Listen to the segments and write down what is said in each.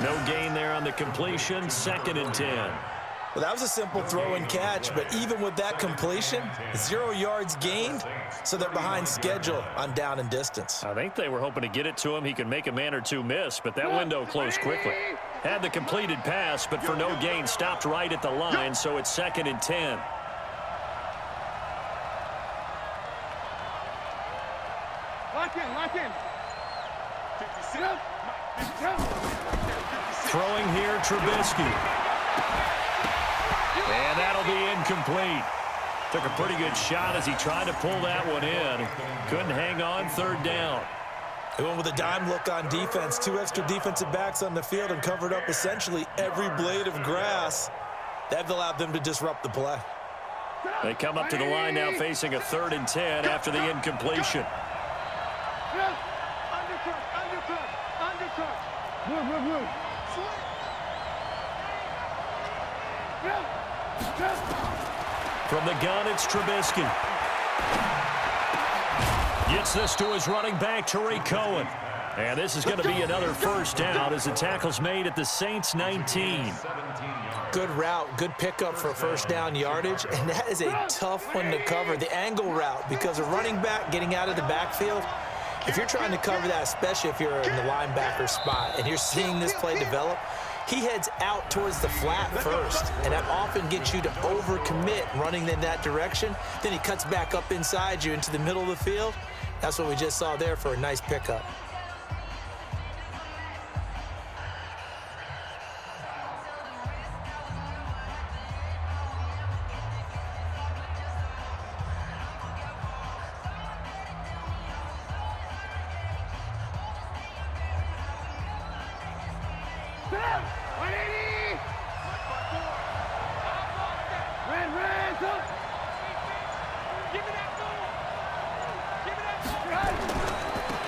No gain there on the completion, 2nd and 10. Well, that was a simple throw and catch, but even with that completion, 0 yards gained, so they're behind schedule on down and distance. I think they were hoping to get it to him. He could make a man or two miss, but that window closed quickly. Had the completed pass, but for no gain, stopped right at the line, so it's 2nd and 10. Lock in. Throwing here, Trubisky. And that'll be incomplete. Took a pretty good shot as he tried to pull that one in. Couldn't hang on, 3rd down. They went with a dime look on defense. 2 extra defensive backs on the field and covered up essentially every blade of grass. That allowed them to disrupt the play. They come up to the line now facing a 3rd and 10 after the incompletion. Undercut. Move. From the gun, it's Trubisky. Gets this to his running back, Tariq Cohen. And this is going to be another 1st down as the tackle's made at the Saints' 19. Good route, good pickup for 1st down yardage, and that is a tough one to cover, the angle route, because a running back getting out of the backfield, if you're trying to cover that, especially if you're in the linebacker spot and you're seeing this play develop, he heads out towards the flat first, and that often gets you to overcommit running in that direction. Then he cuts back up inside you into the middle of the field. That's what we just saw there for a nice pickup.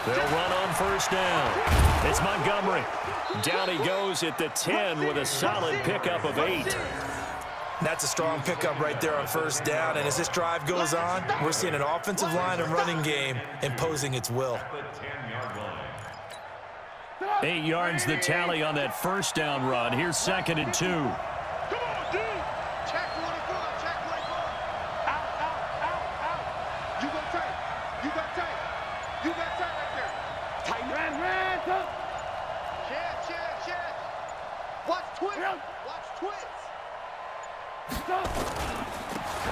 They'll run on 1st down. It's Montgomery. Down he goes at the 10 with a solid pickup of 8. That's a strong pickup right there on 1st down, and as this drive goes on, we're seeing an offensive line and running game imposing its will. 8 yards the tally on that 1st down run. Here's 2nd and 2.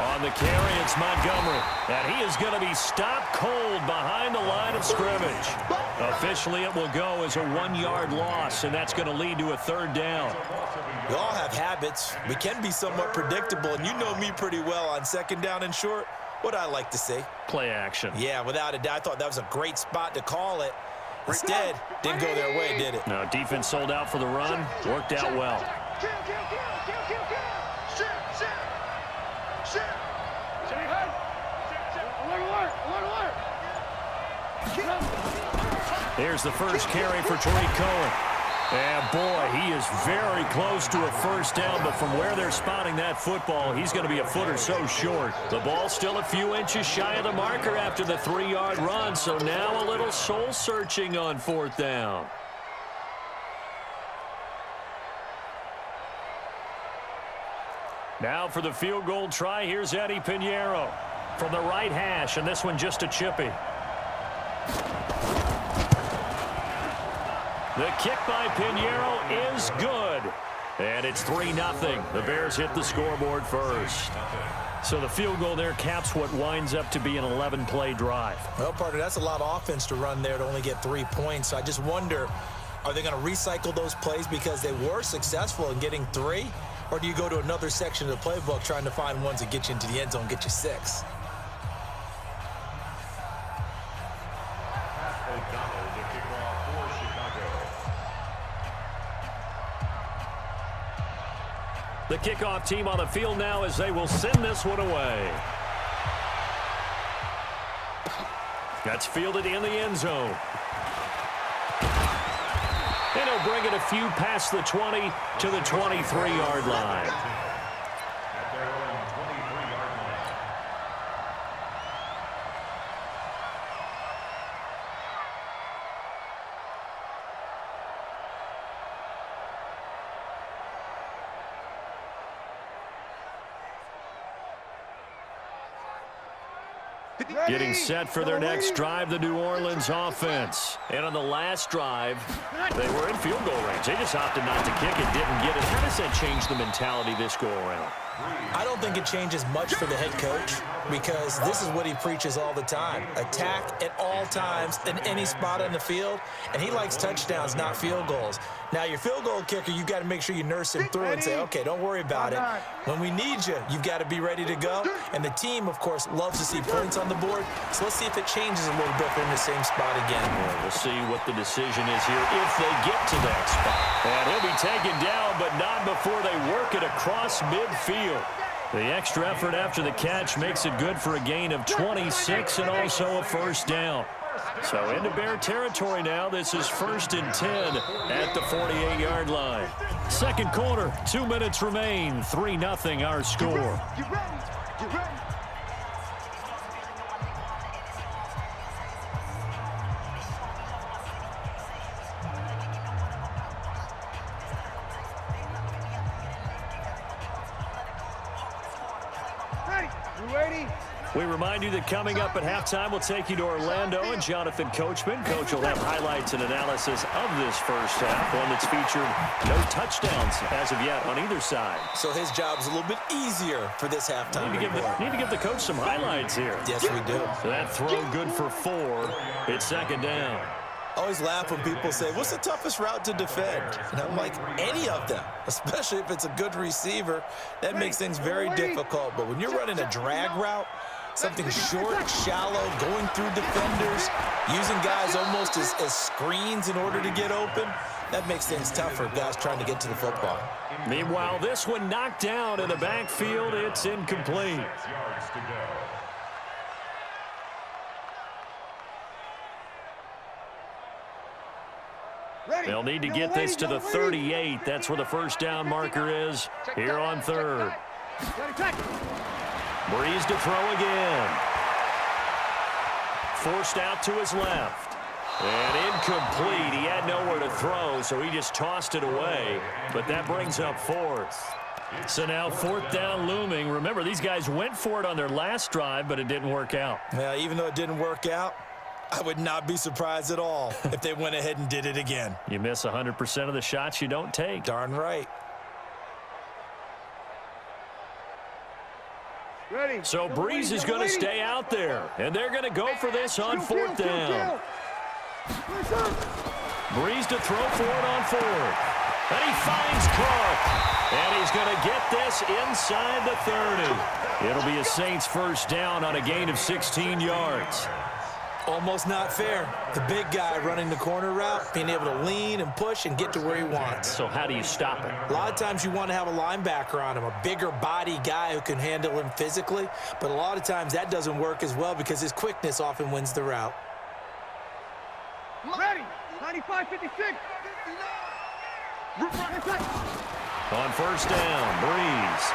On the carry, it's Montgomery. And he is going to be stopped cold behind the line of scrimmage. Officially, it will go as a 1-yard loss, and that's going to lead to a 3rd down. We all have habits. We can be somewhat predictable, and you know me pretty well on 2nd down and short. What I like to say? Play action. Yeah, without a doubt. I thought that was a great spot to call it. Instead, didn't go their way, did it? No, defense sold out for the run. Worked out well. Here's the first carry for Tariq Cohen. And boy, he is very close to a 1st down, but from where they're spotting that football, he's going to be a foot or so short. The ball's still a few inches shy of the marker after the 3-yard run, so now a little soul-searching on 4th down. Now for the field goal try, here's Eddie Pinheiro from the right hash, and this one just a chippy. The kick by Pinheiro is good. And it's 3-0. The Bears hit the scoreboard first. So the field goal there caps what winds up to be an 11-play drive. Well, partner, that's a lot of offense to run there to only get 3 points. So I just wonder, are they going to recycle those plays because they were successful in getting 3? Or do you go to another section of the playbook trying to find ones that get you into the end zone, get you 6? The kickoff team on the field now as they will send this one away. That's fielded in the end zone. And he'll bring it a few past the 20 to the 23-yard line. Getting set for their next drive, the New Orleans offense. And on the last drive, they were in field goal range. They just opted not to kick it, didn't get it. How does that change the mentality this go around? I don't think it changes much for the head coach because this is what he preaches all the time. Attack at all times in any spot on the field, and he likes touchdowns, not field goals. Now, your field goal kicker, you've got to make sure you nurse him through and say, okay, don't worry about it. When we need you, you've got to be ready to go. And the team, of course, loves to see points on the board. So let's see if it changes a little bit if they're in the same spot again. Well, we'll see what the decision is here if they get to that spot. And he'll be taken down, but not before they work it across midfield. The extra effort after the catch makes it good for a gain of 26 and also a first down. So into Bear territory now. This is 1st and 10 at the 48-yard line. Second quarter, 2 minutes remain. 3-0 our score. Get ready. Get ready. Ready. You ready? We remind you that coming up at halftime, we'll take you to Orlando and Jonathan Coachman. Coach will have highlights and analysis of this first half, one that's featured no touchdowns as of yet on either side. So his job's a little bit easier for this halftime. Need to give the coach some highlights here. Yes, we do. So that throw good for 4. It's second down. I always laugh when people say, what's the toughest route to defend? And I'm like, any of them, especially if it's a good receiver. That makes things very difficult. But when you're running a drag route, something short, shallow, going through defenders, using guys almost as screens in order to get open, that makes things tough for guys trying to get to the football. Meanwhile, this one knocked down in the backfield. It's incomplete. They'll need to get this to the 38. That's where the first down marker is here on third. Breeze to throw again. Forced out to his left. And incomplete. He had nowhere to throw, so he just tossed it away. But that brings up 4th. So now 4th down looming. Remember, these guys went for it on their last drive, but it didn't work out. Yeah, even though it didn't work out, I would not be surprised at all if they went ahead and did it again. You miss 100% of the shots you don't take. Darn right. Ready. So Breeze is going to stay out there, and they're going to go for this on 4th down. Breeze to throw for it on 4th. And he finds Clark. And he's going to get this inside the 30. It'll be a Saints first down on a gain of 16 yards. Almost not fair. The big guy running the corner route, being able to lean and push and get to where he wants. So how do you stop it? A lot of times you want to have a linebacker on him, a bigger body guy who can handle him physically, but a lot of times that doesn't work as well because his quickness often wins the route. Ready. 95, 56. On first down, Breeze.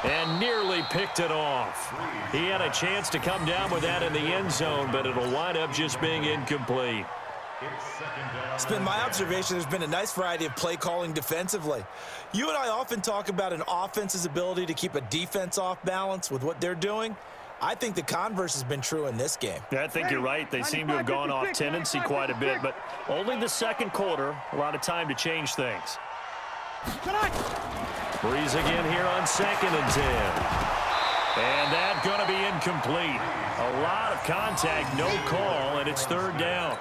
And nearly picked it off. He had a chance to come down with that in the end zone, but it'll wind up just being incomplete. It's been my observation there's been a nice variety of play calling defensively. You and I often talk about an offense's ability to keep a defense off balance with what they're doing. I think the converse has been true in this game. Yeah, I think you're right. They seem to have gone off tendency quite a bit, but only the second quarter, a lot of time to change things. Breeze again here on 2nd and 10. And that's going to be incomplete. A lot of contact, no call, and it's 3rd down.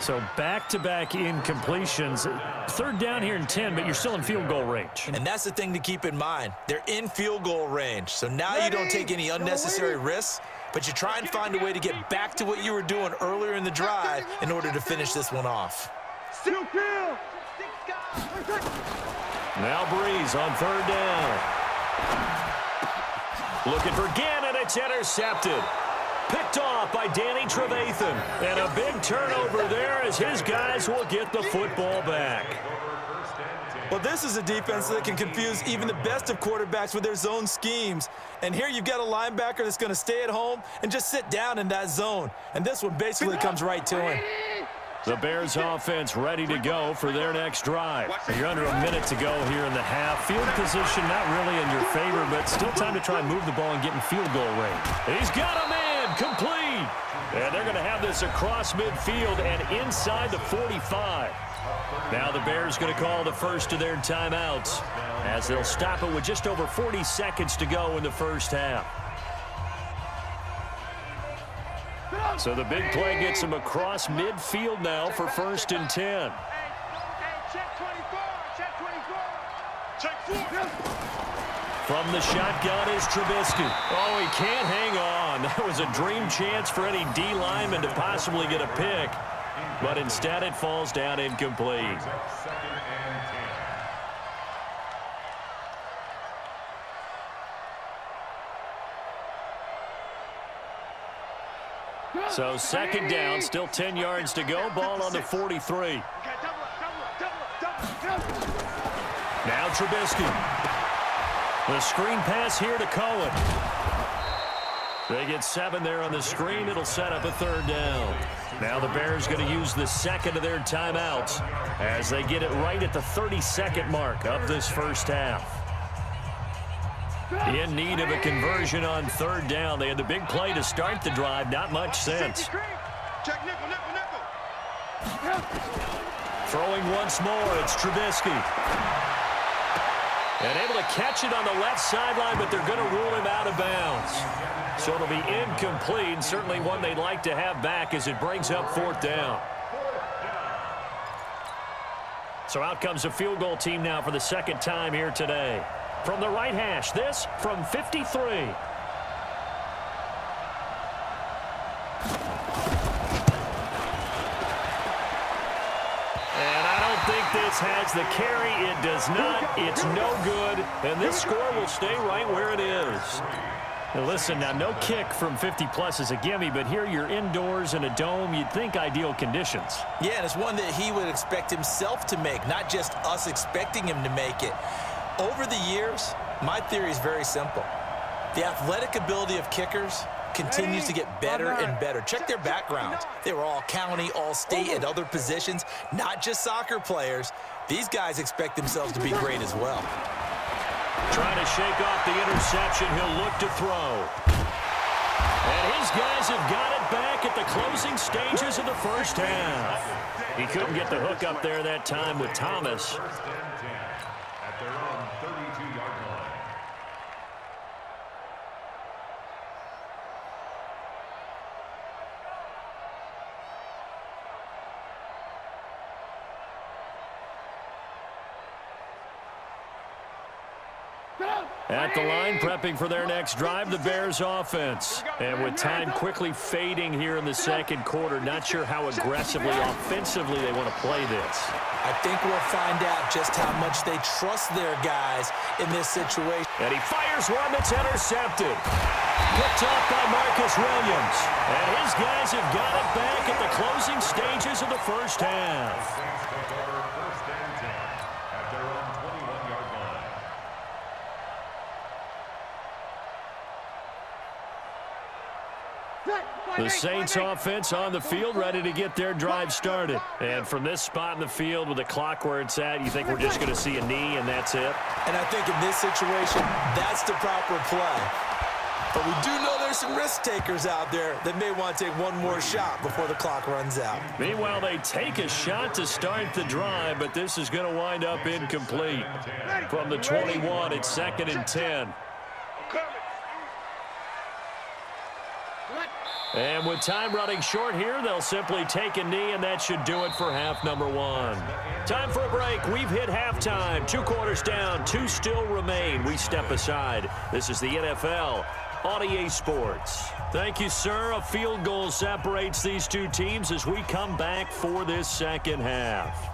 So back-to-back incompletions. 3rd down here in 10, but you're still in field goal range. And that's the thing to keep in mind. They're in field goal range. So now you don't take any unnecessary risks, but you try and find a way to get back to what you were doing earlier in the drive in order to finish this one off. Now Breeze on 3rd down. Looking for Gann, and it's intercepted. Picked off by Danny Trevathan. And a big turnover there as his guys will get the football back. Well, this is a defense that can confuse even the best of quarterbacks with their zone schemes. And here you've got a linebacker that's going to stay at home and just sit down in that zone. And this one basically comes right to him. The Bears offense ready to go for their next drive. You're under a minute to go here in the half. Field position not really in your favor, but still time to try and move the ball and get in field goal range. He's got a man, complete. And they're going to have this across midfield and inside the 45. Now the Bears going to call the first of their timeouts as they'll stop it with just over 40 seconds to go in the first half. So the big play gets him across midfield now for 1st and 10. From the shotgun is Trubisky. Oh, he can't hang on. That was a dream chance for any D lineman to possibly get a pick. But instead it falls down incomplete. So 2nd down, still 10 yards to go. Ball on the 43. Now Trubisky. The screen pass here to Cohen. They get 7 there on the screen. It'll set up a 3rd down. Now the Bears going to use the second of their timeouts as they get it right at the 32nd mark of this first half. In need of a conversion on 3rd down. They had the big play to start the drive. Not much sense. Throwing once more, it's Trubisky. And able to catch it on the left sideline, but they're going to rule him out of bounds. So it'll be incomplete, certainly one they'd like to have back as it brings up 4th down. So out comes a field goal team now for the 2nd time here today. From the right hash, this from 53. This has the carry. It does not. It's no good. And this score will stay right where it is. Now listen, now no kick from 50-plus is a gimme, but here you're indoors in a dome. You'd think ideal conditions. Yeah, and it's one that he would expect himself to make, not just us expecting him to make it. Over the years, my theory is very simple. The athletic ability of kickers continues to get better and better. Check their backgrounds. They were all county, all state, and other positions, not just soccer players. These guys expect themselves to be great as well. Trying to shake off the interception. He'll look to throw. And his guys have got it back at the closing stages of the first half. He couldn't get the hook up there that time with Thomas. At their own 32-yard line. At the line, prepping for their next drive, the Bears offense. And with time quickly fading here in the 2nd quarter, not sure how aggressively, offensively they want to play this. I think we'll find out just how much they trust their guys in this situation. And he fires one that's intercepted. Picked off by Marcus Williams. And his guys have got it back at the closing stages of the first half. The Saints offense on the field ready to get their drive started. And from this spot in the field with the clock where it's at, you think we're just going to see a knee and that's it? And I think in this situation, that's the proper play. But we do know there's some risk takers out there that may want to take one more shot before the clock runs out. Meanwhile, they take a shot to start the drive, but this is going to wind up incomplete. From the 21, it's 2nd and 10. And with time running short here, they'll simply take a knee, and that should do it for half number 1. Time for a break. We've hit halftime. 2 quarters down, 2 still remain. We step aside. This is the NFL on EA Sports. Thank you, sir. A field goal separates these two teams as we come back for this 2nd half.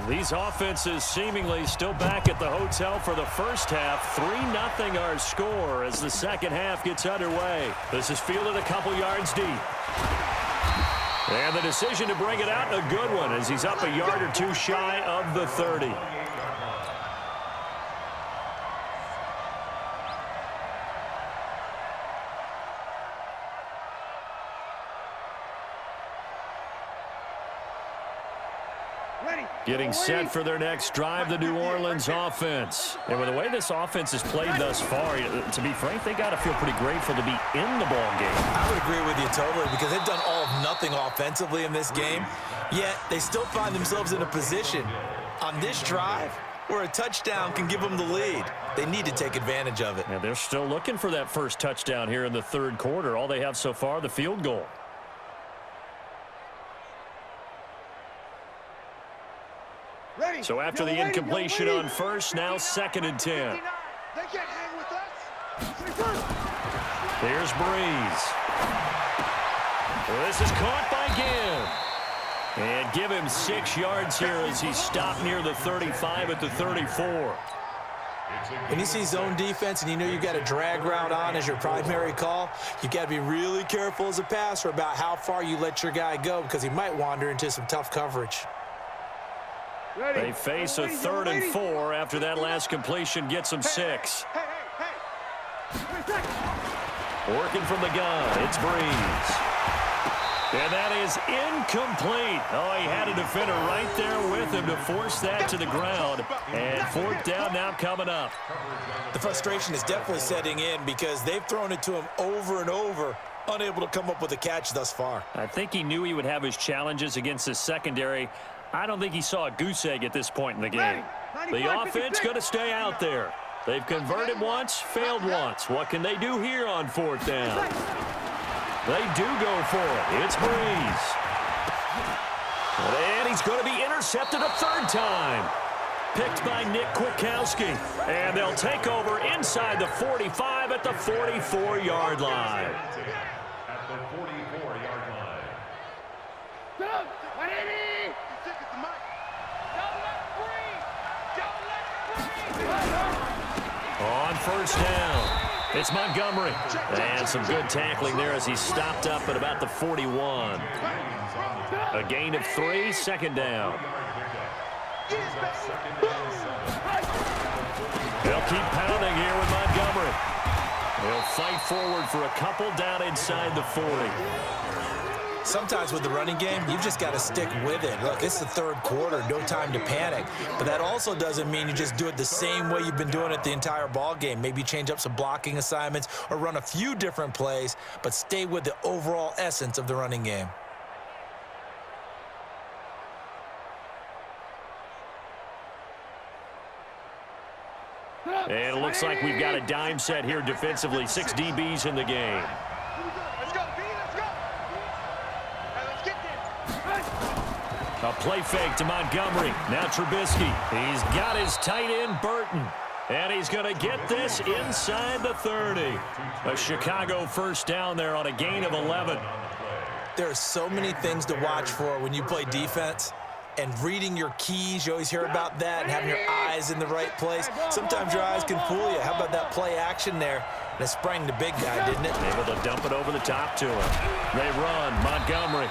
These offenses seemingly still back at the hotel for the first half. 3-0 our score as the 2nd half gets underway. This is fielded a couple yards deep. And the decision to bring it out, a good one, as he's up a yard or two shy of the 30. Getting set for their next drive, the New Orleans offense. And with the way this offense has played thus far, to be frank, they got to feel pretty grateful to be in the ball game. I would agree with you totally, because they've done all of nothing offensively in this game, yet they still find themselves in a position on this drive where a touchdown can give them the lead. They need to take advantage of it. And they're still looking for that first touchdown here in the third quarter. All they have so far, the field goal. So after the incompletion on first, now 2nd and 10. They can't hang with us. Here's Breeze. This is caught by Ginn. And give him 6 yards here as he stopped near the 35 at the 34. When you see zone defense and you know you've got a drag route on as your primary call, you've got to be really careful as a passer about how far you let your guy go, because he might wander into some tough coverage. They face a 3rd and 4 after that last completion gets them 6. Working from the gun, it's Breeze. And that is incomplete. Oh, he had a defender right there with him to force that to the ground. And 4th down now coming up. The frustration is definitely setting in because they've thrown it to him over and over, unable to come up with a catch thus far. I think he knew he would have his challenges against the secondary. I don't think he saw a goose egg at this point in the game. The offense going to stay out there. They've converted once, failed once. What can they do here on 4th down? They do go for it. It's Breeze. And he's going to be intercepted a 3rd time. Picked by Nick Kwiatkowski. And they'll take over inside the 45 at the 44-yard line. At the 44-yard line. On 1st down, it's Montgomery. And some good tackling there as he stopped up at about the 41. A gain of 3, 2nd down. They'll keep pounding here with Montgomery. They'll fight forward for a couple down inside the 40. Sometimes with the running game, you've just got to stick with it. Look, it's the 3rd quarter, no time to panic. But that also doesn't mean you just do it the same way you've been doing it the entire ball game. Maybe change up some blocking assignments or run a few different plays, but stay with the overall essence of the running game. And it looks like we've got a dime set here defensively. 6 DBs in the game. Let's go, B, let's go. Hey, let's get there. A play fake to Montgomery. Now Trubisky. He's got his tight end, Burton. And he's going to get this inside the 30. A Chicago 1st down there on a gain of 11. There are so many things to watch for when you play defense. And reading your keys, you always hear about that, and having your eyes in the right place. Sometimes your eyes can fool you. How about that play action there? And it sprang the big guy, didn't it? Able to dump it over the top to him. They run. Montgomery.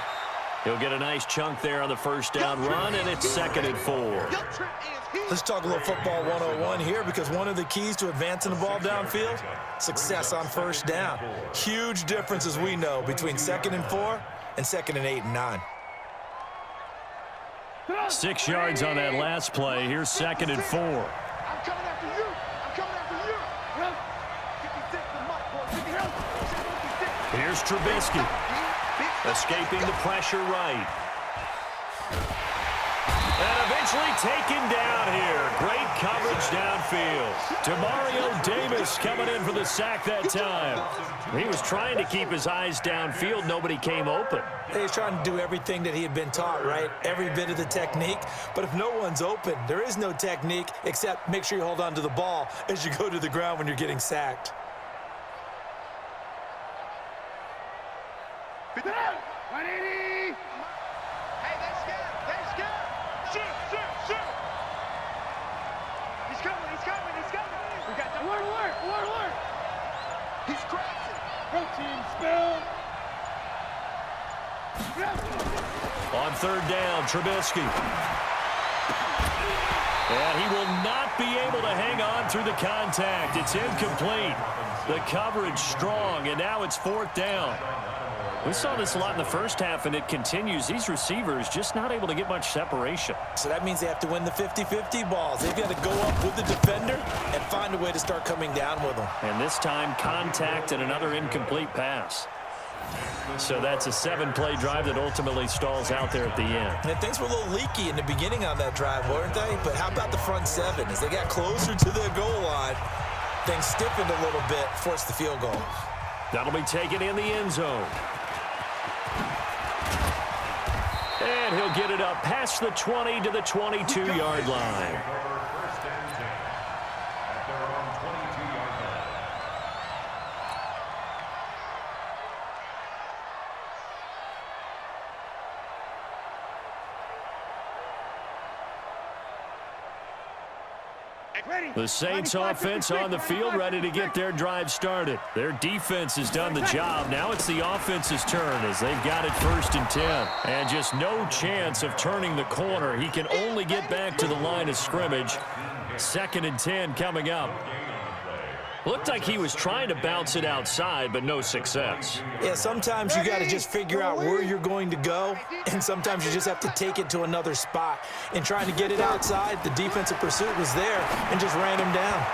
He'll get a nice chunk there on the 1st down run, and it's 2nd and 4. Let's talk a little football 101 here, because one of the keys to advancing the ball downfield, success on 1st down. Huge difference, as we know, between 2nd and 4 and 2nd and 8 and 9. 6 yards on that last play. Here's 2nd and 4. I'm coming after you. I'm coming after you. Here's Trubisky. Escaping the pressure right. And eventually taken down here. Great coverage downfield. Demario Davis coming in for the sack that time. He was trying to keep his eyes downfield. Nobody came open. He's trying to do everything that he had been taught, right? Every bit of the technique. But if no one's open, there is no technique except make sure you hold on to the ball as you go to the ground when you're getting sacked. Hey, that's good. That's good. Shoot, shoot, shoot. He's coming, he's coming, he's coming. We got the alert. He's crazy. Protein spill. third down. Trubisky. And he will not be able to hang on through the contact. It's incomplete. The coverage strong, and now it's fourth down. We saw this a lot in the first half, and it continues. These receivers just not able to get much separation. So that means they have to win the 50-50 balls. They've got to go up with the defender and find a way to start coming down with them. And this time, contact and another incomplete pass. So that's a 7-play drive that ultimately stalls out there at the end. And things were a little leaky in the beginning on that drive, weren't they? But how about the front seven? As they got closer to their goal line, things stiffened a little bit, forced the field goal. That'll be taken in the end zone. And he'll get it up past the 20 to the 22-yard line. The Saints offense on the field, ready to get their drive started. Their defense has done the job. Now it's the offense's turn as they've got it 1st and 10. And just no chance of turning the corner. He can only get back to the line of scrimmage. 2nd and 10 coming up. Looked like he was trying to bounce it outside, but no success. Yeah, sometimes you got to just figure out where you're going to go, and sometimes you just have to take it to another spot. In trying to get it outside, the defensive pursuit was there and just ran him down.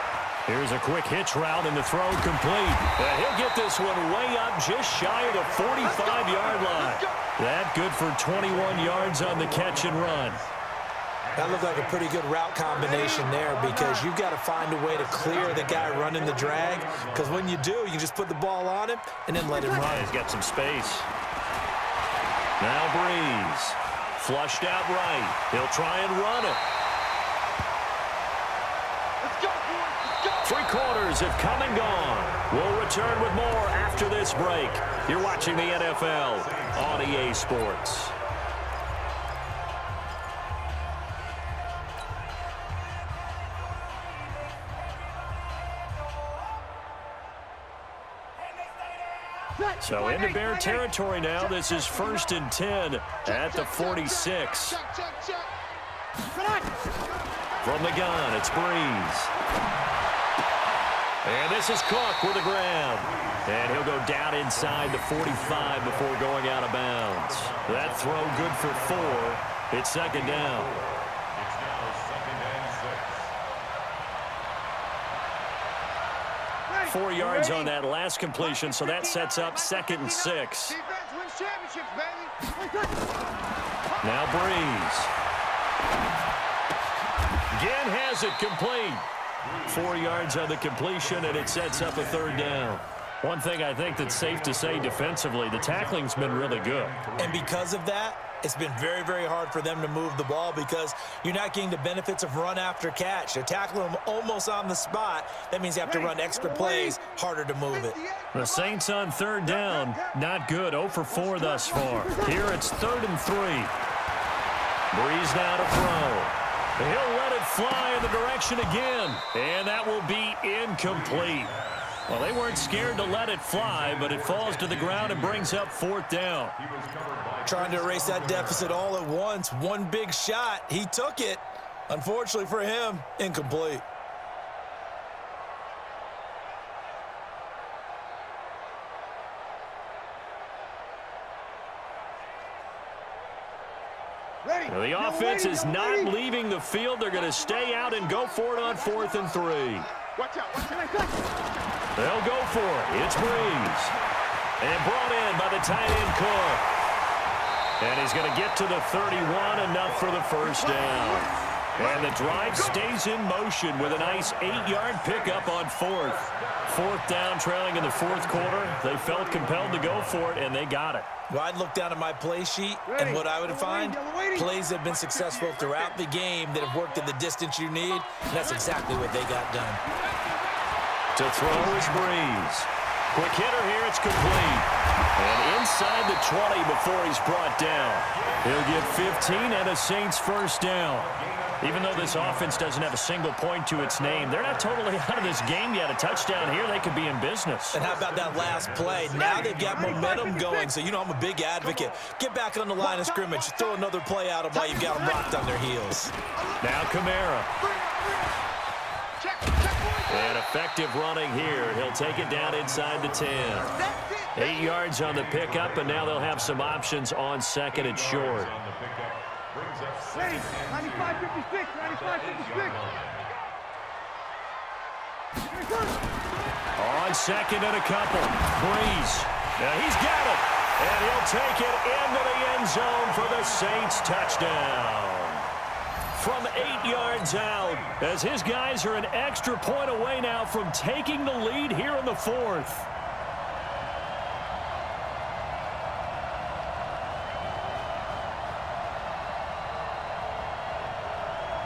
Here's a quick hitch route, and the throw complete. And he'll get this one way up just shy of the 45-yard line. That good for 21 yards on the catch and run. That looked like a pretty good route combination there because you've got to find a way to clear the guy running the drag, because when you do, you can just put the ball on him and then let him run. He's got some space. Now Breeze. Flushed out right. He'll try and run it. Let's go, boys. Let's go. 3 quarters have come and gone. We'll return with more after this break. You're watching the NFL on EA Sports. So into Bear territory now. This is 1st and 10 at the 46. From the gun, it's Breeze. And this is Cook with the ground. And he'll go down inside the 45 before going out of bounds. That throw good for 4. It's 2nd down. 4 yards on that last completion, so that sets up 2nd and 6. Defense wins championships, baby. Now Breeze. Again has it complete. 4 yards on the completion, and it sets up a 3rd down. One thing I think that's safe to say defensively, the tackling's been really good. And because of that, it's been very, very hard for them to move the ball because you're not getting the benefits of run after catch. They're tackling them almost on the spot. That means they have to run extra plays, harder to move it. The Saints on 3rd down, not good. 0 for 4 thus far. Here it's 3rd and 3. Breeze now to throw. He'll let it fly in the direction again, and that will be incomplete. Well, they weren't scared to let it fly, but it falls to the ground and brings up 4th down. Trying to erase that deficit all at once. One big shot. He took it. Unfortunately for him, incomplete. Well, the offense is not leaving the field. They're going to stay out and go for it on 4th and 3. Watch out. Watch out. They'll go for it. It's Breeze. And brought in by the tight end Cook. And he's going to get to the 31, enough for the 1st down. And the drive stays in motion with a nice 8-yard pickup on 4th. 4th down, trailing in the 4th quarter. They felt compelled to go for it, and they got it. Well, I'd look down at my play sheet, and what I would find, plays that have been successful throughout the game that have worked in the distance you need, and that's exactly what they got done. To throw is Breeze. Quick hitter here, it's complete. And inside the 20 before he's brought down. He'll get 15 and a Saints 1st down. Even though this offense doesn't have a single point to its name, they're not totally out of this game yet. A touchdown here, they could be in business. And how about that last play? Now they've got momentum going, so you know I'm a big advocate. Get back on the line of scrimmage. Throw another play at them while you've got them locked on their heels. Now Kamara. And effective running here. He'll take it down inside the 10. 8 yards on the pickup, and now they'll have some options on second and short. 95-56, 95-56. On second and a couple. Breeze. Now he's got it. And he'll take it into the end zone for the Saints touchdown. From 8 yards out, as his guys are an extra point away now from taking the lead here in the fourth.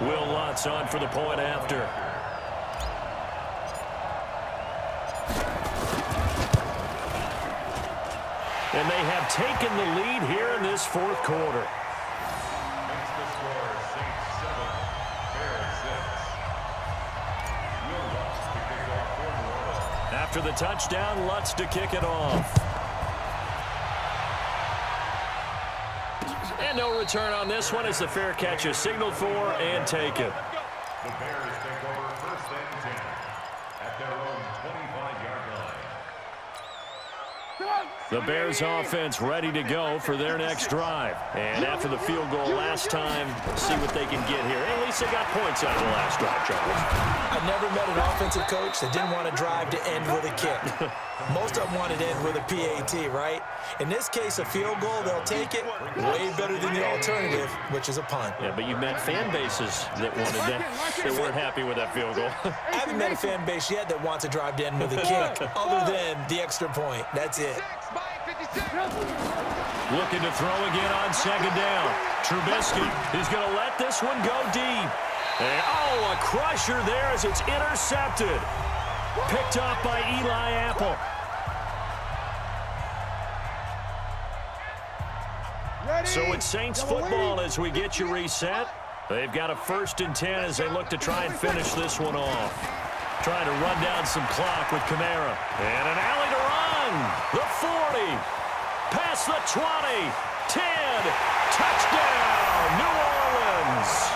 Will Lutz on for the point after. And they have taken the lead here in this fourth quarter. Makes the score Saints 7, Bears 6. Will Lutz to kick off for the Royals. After the touchdown, Lutz to kick it off. And no return on this one as the fair catch is signaled for and taken. The Bears take over first and 10 at their own 25-yard line. The Bears offense ready to go for their next drive. And after the field goal last time, see what they can get here. At least they got points out of the last drive, Charles. I've never met an offensive coach that didn't want to drive to end with a kick. Most of them wanted to end with a PAT, right? In this case, a field goal, they'll take it. Way better than the alternative, which is a punt. Yeah, but you met fan bases that wanted that, that weren't happy with that field goal. I haven't met a fan base yet that wants to drive to end with a kick, other than the extra point. That's it. Looking to throw again on second down. Trubisky is going to let this one go deep. And, oh, a crusher there as it's intercepted. Picked off by Eli Apple. So it's Saints football as we get you reset. They've got a 1st and 10 as they look to try and finish this one off. Trying to run down some clock with Kamara. And an alley to run. The 40. Past the 20. 10. Touchdown, New Orleans.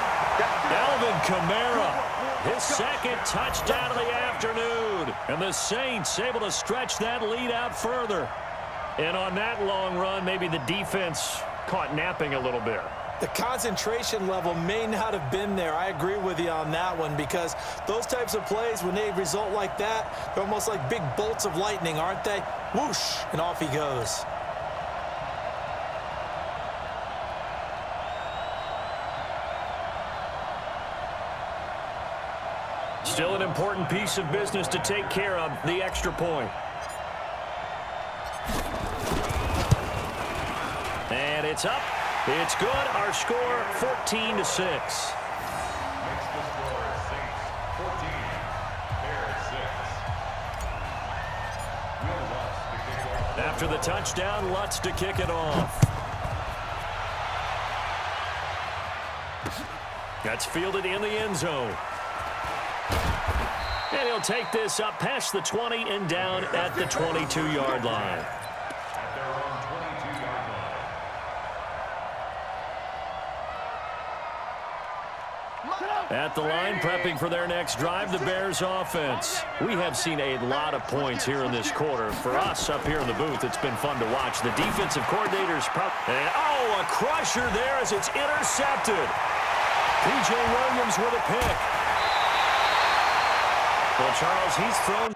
Alvin Kamara, his second touchdown of the afternoon. And the Saints able to stretch that lead out further. And on that long run, maybe the defense caught napping a little bit. The concentration level may not have been there. I agree with you on that one, because those types of plays, when they result like that, they're almost like big bolts of lightning, aren't they? Whoosh, and off he goes. Still an important piece of business to take care of, the extra point. And it's up. It's good. Our score, 14-6. Makes the score Saints 14, Bears 6. Will Lutz to kick off. After the touchdown, Lutz to kick it off. That's fielded in the end zone. And he'll take this up past the 20 and down at the 22-yard line. At their own 22-yard line. At the line, prepping for their next drive, the Bears offense. We have seen a lot of points here in this quarter. For us up here in the booth, it's been fun to watch. The defensive coordinators, and oh, a crusher there as it's intercepted. P.J. Williams with a pick. Well, Charles, he's thrown